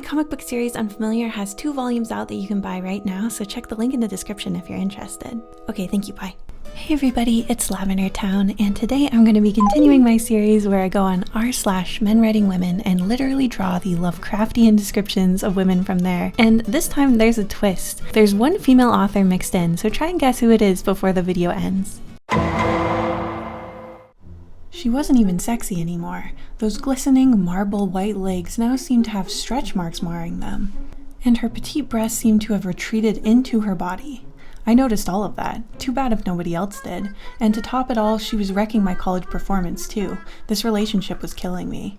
comic book series Unfamiliar has 2 volumes out that you can buy right now, so check the link in the description if you're interested. Okay, thank you, bye. Hey everybody, it's LavenderTowne, and today I'm going to be continuing my series where I go on r/menwritingwomen and literally draw the Lovecraftian descriptions of women from there. And this time there's a twist. There's one female author mixed in, so try and guess who it is before the video ends. She wasn't even sexy anymore. Those glistening marble white legs now seemed to have stretch marks marring them, and her petite breasts seemed to have retreated into her body. I noticed all of that. Too bad if nobody else did. And to top it all, she was wrecking my college performance too. This relationship was killing me.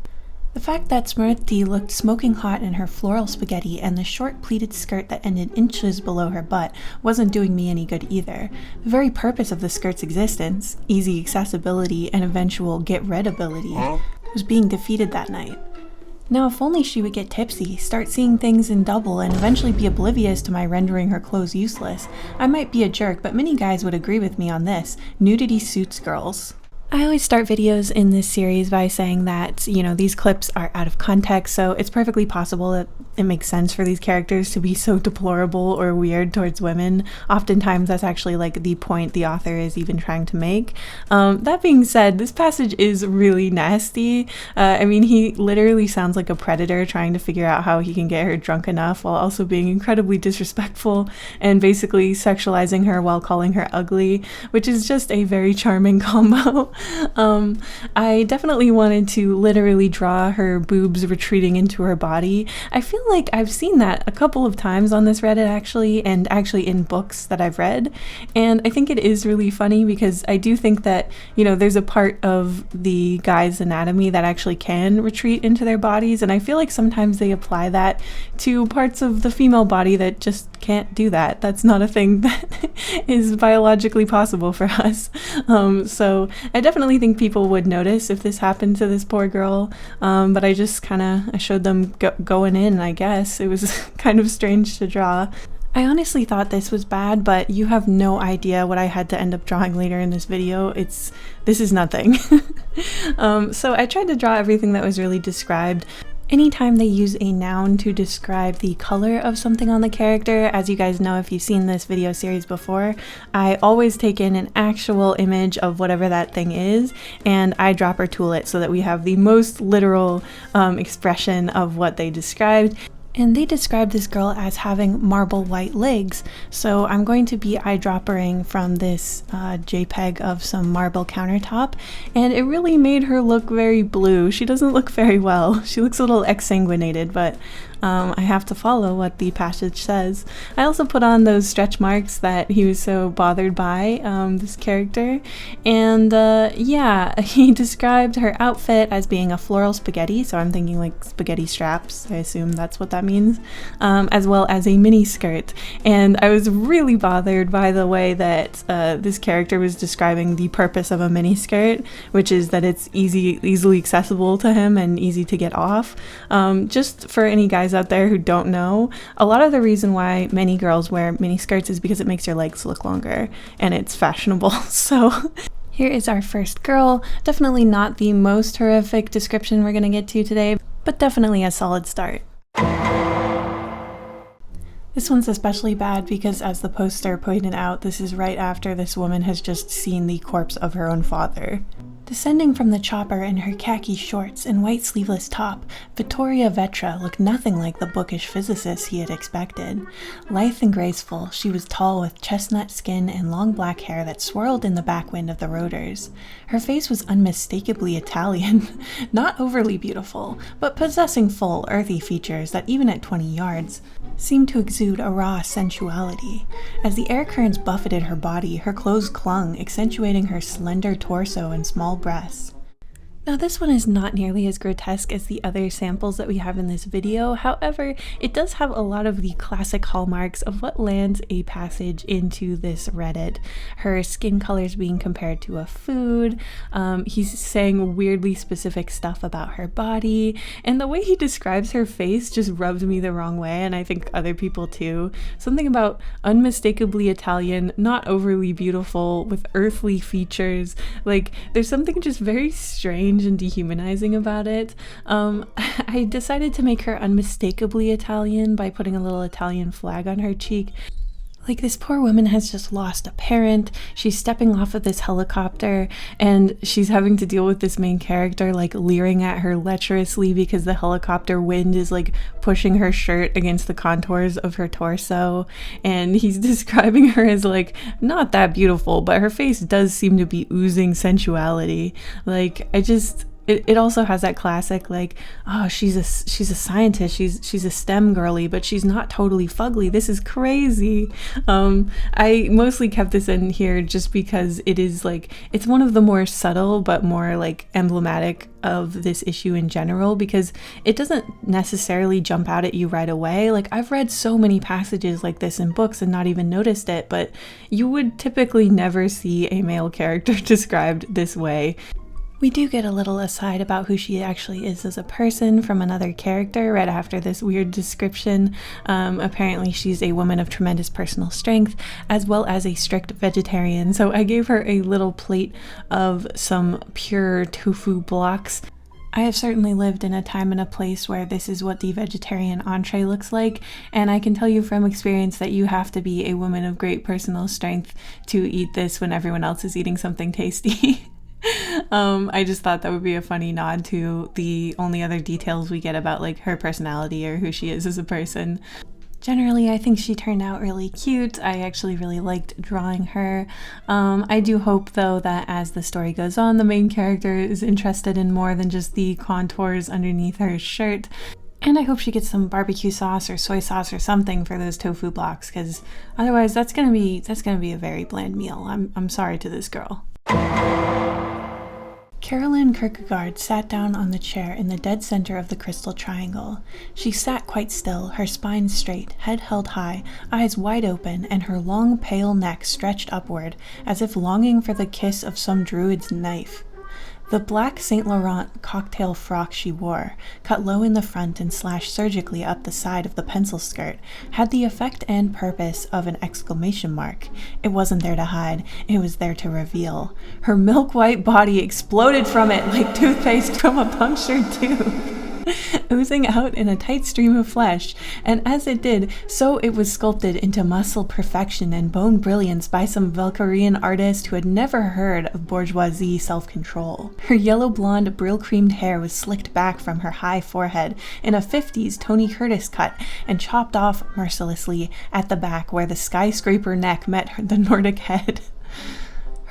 The fact that Smriti looked smoking hot in her floral spaghetti and the short pleated skirt that ended inches below her butt wasn't doing me any good either. The very purpose of the skirt's existence, easy accessibility and eventual get-rid ability, was being defeated that night. Now if only she would get tipsy, start seeing things in double, and eventually be oblivious to my rendering her clothes useless. I might be a jerk, but many guys would agree with me on this. Nudity suits girls. I always start videos in this series by saying that, these clips are out of context, so it's perfectly possible that it makes sense for these characters to be so deplorable or weird towards women. Oftentimes that's actually like the point the author is even trying to make. That being said, this passage is really nasty. He literally sounds like a predator trying to figure out how he can get her drunk enough while also being incredibly disrespectful and basically sexualizing her while calling her ugly, which is just a very charming combo. I definitely wanted to literally draw her boobs retreating into her body. I feel like I've seen that a couple of times on this Reddit actually, and actually in books that I've read, and I think it is really funny because I do think that, there's a part of the guy's anatomy that actually can retreat into their bodies, and I feel like sometimes they apply that to parts of the female body that just can't do that. That's not a thing that is biologically possible for us. So I definitely think people would notice if this happened to this poor girl, but I just I showed them going in, I guess. It was kind of strange to draw. I honestly thought this was bad, but you have no idea what I had to end up drawing later in this video. This is nothing. So I tried to draw everything that was really described. Anytime they use a noun to describe the color of something on the character, as you guys know if you've seen this video series before, I always take in an actual image of whatever that thing is and eyedropper tool it so that we have the most literal expression of what they described. And they described this girl as having marble white legs, so I'm going to be eyedroppering from this JPEG of some marble countertop, and it really made her look very blue. She doesn't look very well. She looks a little exsanguinated, but I have to follow what the passage says. I also put on those stretch marks that he was so bothered by, this character, and yeah, he described her outfit as being a floral spaghetti, so I'm thinking like spaghetti straps, I assume that's what that means, as well as a mini skirt. And I was really bothered by the way that this character was describing the purpose of a mini skirt, which is that it's easily accessible to him and easy to get off. Just for any guys out there who don't know, a lot of the reason why many girls wear mini skirts is because it makes your legs look longer and it's fashionable. So here is our first girl. Definitely not the most horrific description we're gonna get to today, but definitely a solid start. This one's especially bad because, as the poster pointed out, this is right after this woman has just seen the corpse of her own father. Descending from the chopper in her khaki shorts and white sleeveless top, Vittoria Vetra looked nothing like the bookish physicist he had expected. Lithe and graceful, she was tall with chestnut skin and long black hair that swirled in the backwind of the rotors. Her face was unmistakably Italian, not overly beautiful, but possessing full, earthy features that even at 20 yards seemed to exude a raw sensuality. As the air currents buffeted her body, her clothes clung, accentuating her slender torso and small breasts. Now this one is not nearly as grotesque as the other samples that we have in this video, however, it does have a lot of the classic hallmarks of what lands a passage into this Reddit. Her skin colors being compared to a food, he's saying weirdly specific stuff about her body, and the way he describes her face just rubbed me the wrong way, and I think other people too. Something about unmistakably Italian, not overly beautiful, with earthly features. Like, there's something just very strange strange and dehumanizing about it. I decided to make her unmistakably Italian by putting a little Italian flag on her cheek. Like, this poor woman has just lost a parent, she's stepping off of this helicopter, and she's having to deal with this main character, like, leering at her lecherously because the helicopter wind is, like, pushing her shirt against the contours of her torso, and he's describing her as, like, not that beautiful, but her face does seem to be oozing sensuality. Like, It also has that classic, like, oh, she's a scientist, she's a STEM girly, but she's not totally fugly. This is crazy. I mostly kept this in here just because it is, like, it's one of the more subtle but more, like, emblematic of this issue in general, because it doesn't necessarily jump out at you right away. Like, I've read so many passages like this in books and not even noticed it, but you would typically never see a male character described this way. We do get a little aside about who she actually is as a person from another character right after this weird description. Apparently she's a woman of tremendous personal strength, as well as a strict vegetarian. So I gave her a little plate of some pure tofu blocks. I have certainly lived in a time and a place where this is what the vegetarian entree looks like, and I can tell you from experience that you have to be a woman of great personal strength to eat this when everyone else is eating something tasty. I just thought that would be a funny nod to the only other details we get about, like, her personality or who she is as a person. Generally, I think she turned out really cute. I actually really liked drawing her. I do hope, though, that as the story goes on, the main character is interested in more than just the contours underneath her shirt. And I hope she gets some barbecue sauce or soy sauce or something for those tofu blocks, because otherwise that's gonna be a very bland meal. I'm sorry to this girl. Carolyn Kierkegaard sat down on the chair in the dead center of the crystal triangle. She sat quite still, her spine straight, head held high, eyes wide open, and her long, pale neck stretched upward, as if longing for the kiss of some druid's knife. The black Saint Laurent cocktail frock she wore, cut low in the front and slashed surgically up the side of the pencil skirt, had the effect and purpose of an exclamation mark. It wasn't there to hide, it was there to reveal. Her milk-white body exploded from it like toothpaste from a punctured tooth, oozing out in a tight stream of flesh, and as it did, so it was sculpted into muscle perfection and bone brilliance by some Valkyrian artist who had never heard of bourgeoisie self-control. Her yellow-blonde, brill-creamed hair was slicked back from her high forehead in a 50s Tony Curtis cut and chopped off mercilessly at the back where the skyscraper neck met the Nordic head.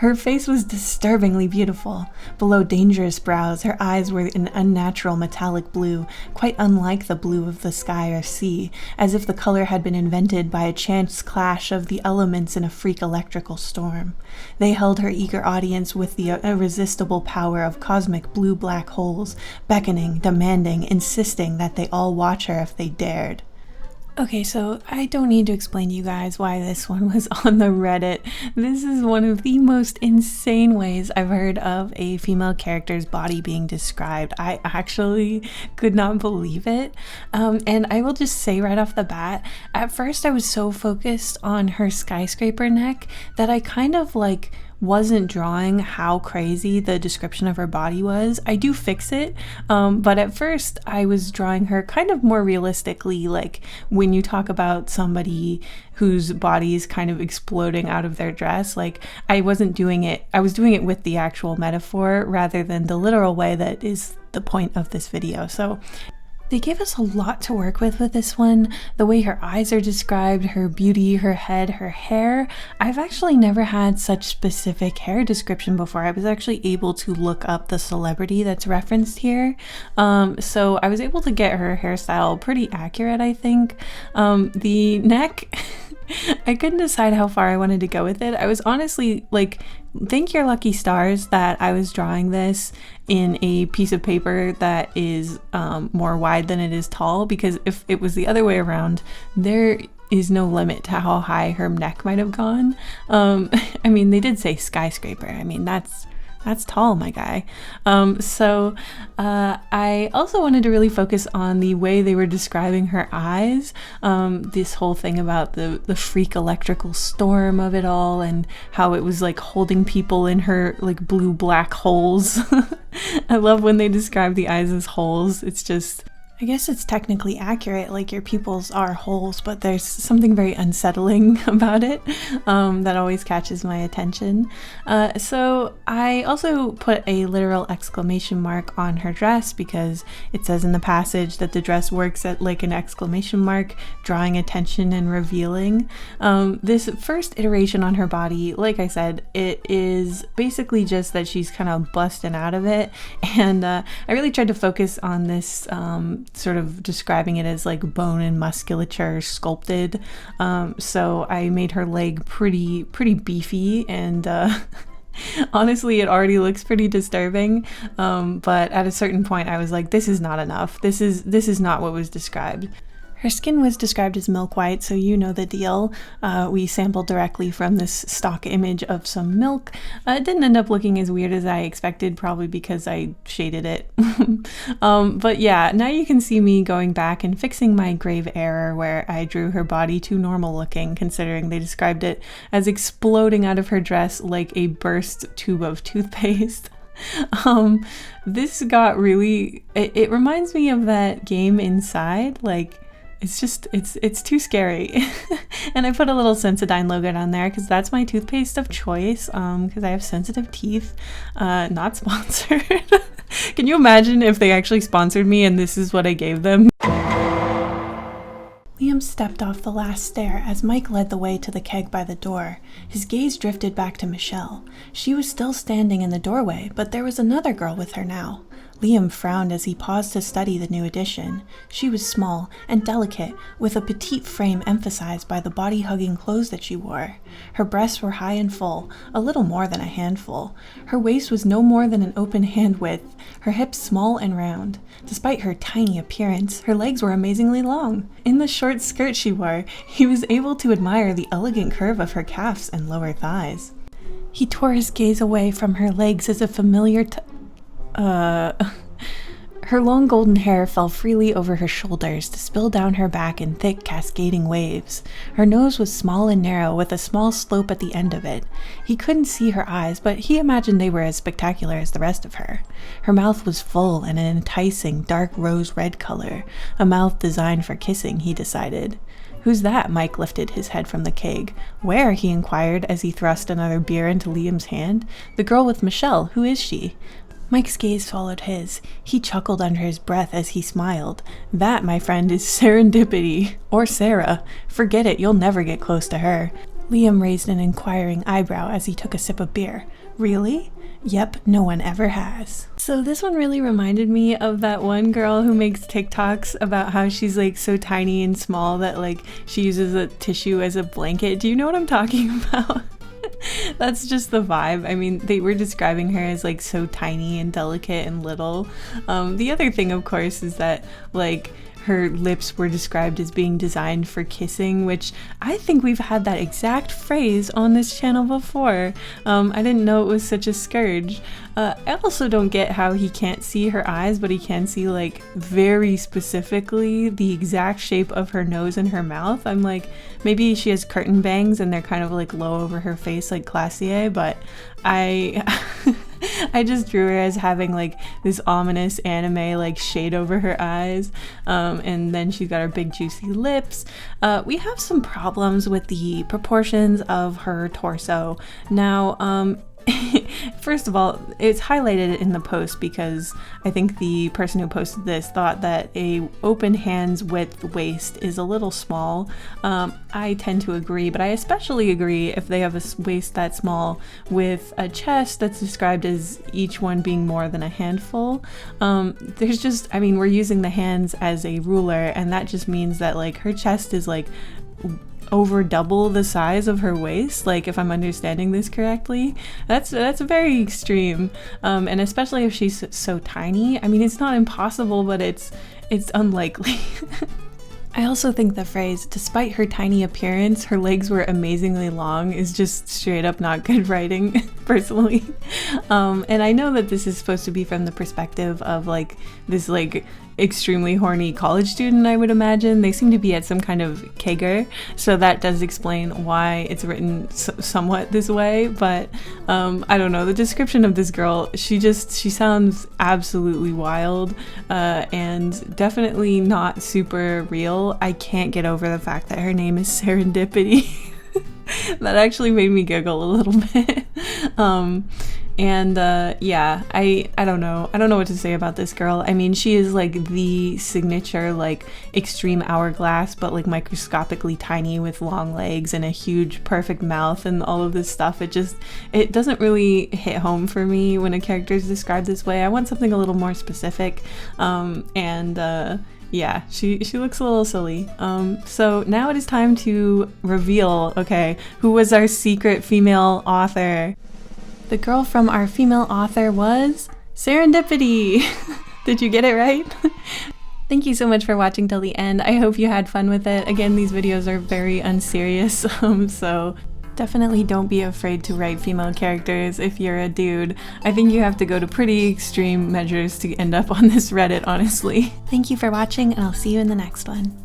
Her face was disturbingly beautiful. Below dangerous brows, her eyes were an unnatural metallic blue, quite unlike the blue of the sky or sea, as if the color had been invented by a chance clash of the elements in a freak electrical storm. They held her eager audience with the irresistible power of cosmic blue black holes, beckoning, demanding, insisting that they all watch her if they dared. Okay, so I don't need to explain to you guys why this one was on the Reddit. This is one of the most insane ways I've heard of a female character's body being described. I actually could not believe it. And I will just say right off the bat, at first I was so focused on her skyscraper neck that I kind of wasn't drawing how crazy the description of her body was. I do fix it, but at first I was drawing her kind of more realistically, like when you talk about somebody whose body is kind of exploding out of their dress. Like, I wasn't doing it, I was doing it with the actual metaphor rather than the literal way that is the point of this video. So they gave us a lot to work with this one. The way her eyes are described, her beauty, her head, her hair. I've actually never had such specific hair description before. I was actually able to look up the celebrity that's referenced here. So I was able to get her hairstyle pretty accurate, I think. The neck, I couldn't decide how far I wanted to go with it. I was honestly like, thank your lucky stars that I was drawing this in a piece of paper that is more wide than it is tall, because if it was the other way around, there is no limit to how high her neck might have gone. I mean, they did say skyscraper. I mean, that's That's tall, my guy. I also wanted to really focus on the way they were describing her eyes. This whole thing about the freak electrical storm of it all, and how it was like holding people in her like blue black holes. I love when they describe the eyes as holes. It's just, I guess it's technically accurate, like your pupils are holes, but there's something very unsettling about it that always catches my attention. So I also put a literal exclamation mark on her dress because it says in the passage that the dress works at like an exclamation mark, drawing attention and revealing. This first iteration on her body, like I said, it is basically just that she's kind of busting out of it, and I really tried to focus on this sort of describing it as like bone and musculature sculpted. So I made her leg pretty beefy, and honestly it already looks pretty disturbing, but at a certain point I was like, this is not enough. This is not what was described. Her skin was described as milk white, so you know the deal. We sampled directly from this stock image of some milk. It didn't end up looking as weird as I expected, probably because I shaded it. But yeah, now you can see me going back and fixing my grave error where I drew her body too normal looking, considering they described it as exploding out of her dress like a burst tube of toothpaste. This got really, it reminds me of that game Inside, like, it's too scary. And I put a little Sensodyne logo down there because that's my toothpaste of choice, because I have sensitive teeth. Not sponsored. Can you imagine if they actually sponsored me and this is what I gave them? Liam stepped off the last stair as Mike led the way to the keg by the door. His gaze drifted back to Michelle. She was still standing in the doorway, but there was another girl with her now. Liam frowned as he paused to study the new addition. She was small and delicate, with a petite frame emphasized by the body-hugging clothes that she wore. Her breasts were high and full, a little more than a handful. Her waist was no more than an open hand width, her hips small and round. Despite her tiny appearance, her legs were amazingly long. In the short skirt she wore, he was able to admire the elegant curve of her calves and lower thighs. He tore his gaze away from her legs as a familiar Her long golden hair fell freely over her shoulders to spill down her back in thick, cascading waves. Her nose was small and narrow, with a small slope at the end of it. He couldn't see her eyes, but he imagined they were as spectacular as the rest of her. Her mouth was full and an enticing, dark rose-red color, a mouth designed for kissing, he decided. "Who's that?" Mike lifted his head from the keg. "Where?" he inquired as he thrust another beer into Liam's hand. "The girl with Michelle. Who is she?" Mike's gaze followed his. He chuckled under his breath as he smiled. "That, my friend, is serendipity. Or Sarah. Forget it, you'll never get close to her." Liam raised an inquiring eyebrow as he took a sip of beer. "Really?" "Yep, no one ever has." So this one really reminded me of that one girl who makes TikToks about how she's like so tiny and small that like she uses a tissue as a blanket. Do you know what I'm talking about? That's just the vibe. I mean, they were describing her as like so tiny and delicate and little. The other thing, of course, is that like her lips were described as being designed for kissing, which I think we've had that exact phrase on this channel before. I didn't know it was such a scourge. I also don't get how he can't see her eyes, but he can see like very specifically the exact shape of her nose and her mouth. I'm like, maybe she has curtain bangs and they're kind of like low over her face like Classier, but I just drew her as having like this ominous anime like shade over her eyes, and then she's got her big juicy lips. We have some problems with the proportions of her torso. Now, first of all, it's highlighted in the post because I think the person who posted this thought that a open hands width waist is a little small. I tend to agree, but I especially agree if they have a waist that small with a chest that's described as each one being more than a handful. There's just, I mean, we're using the hands as a ruler, and that just means that like her chest is like over double the size of her waist, like if I'm understanding this correctly. That's very extreme, and especially if she's so tiny. I mean, it's not impossible, but it's unlikely. I also think the phrase, despite her tiny appearance, her legs were amazingly long, is just straight up not good writing, personally. And I know that this is supposed to be from the perspective of like this like extremely horny college student, I would imagine. They seem to be at some kind of kegger, so that does explain why it's written somewhat this way, but I don't know, the description of this girl, she sounds absolutely wild, and definitely not super real. I can't get over the fact that her name is Serendipity. That actually made me giggle a little bit. Yeah, I don't know what to say about this girl. I mean, she is like the signature like extreme hourglass, but like microscopically tiny with long legs and a huge perfect mouth and all of this stuff. It doesn't really hit home for me when a character is described this way. I want something a little more specific. Yeah, she looks a little silly. So now it is time to reveal, okay, who was our secret female author? The girl from our female author was Serendipity. Did you get it right? Thank you so much for watching till the end. I hope you had fun with it. Again, these videos are very unserious, so definitely don't be afraid to write female characters if you're a dude. I think you have to go to pretty extreme measures to end up on this Reddit, honestly. Thank you for watching, and I'll see you in the next one.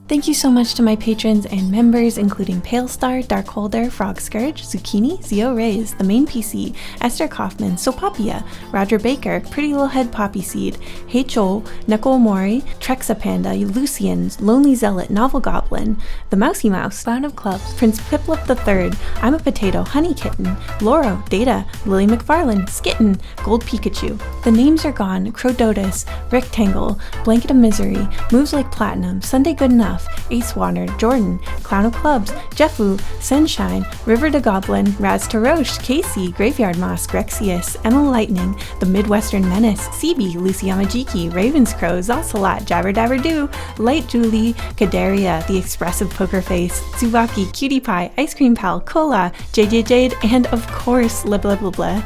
Thank you so much to my patrons and members, including Pale Star, Darkholder, Frog Scourge, Zucchini, Zio Reyes, The Main PC, Esther Kaufman, Sopapia, Roger Baker, Pretty Little Head Poppy Seed, Hey Chol, Neko Omori, Trexa Panda, Lucians, Lonely Zealot, Novel Goblin, The Mousy Mouse, Clown of Clubs, Prince Piplip III, I'm a Potato, Honey Kitten, Loro, Data, Lily McFarlane, Skitten, Gold Pikachu. The Names Are Gone, Crodotus, Rectangle, Blanket of Misery, Moves Like Platinum, Sunday Good Enough, Ace Warner, Jordan, Clown of Clubs, Jeffu, Sunshine, River the Goblin, Raz Tarosh, Casey, Graveyard Moss, Grexius, Emma Lightning, The Midwestern Menace, CB, Lucy Yamajiki, Ravenscrow, Zosalot, Jabber Dabber Doo, Light Julie, Kadaria, The Expressive Poker Face, Tsubaki, Cutie Pie, Ice Cream Pal, Cola, JJ Jade, and of course, Blah Blah Blah Blah.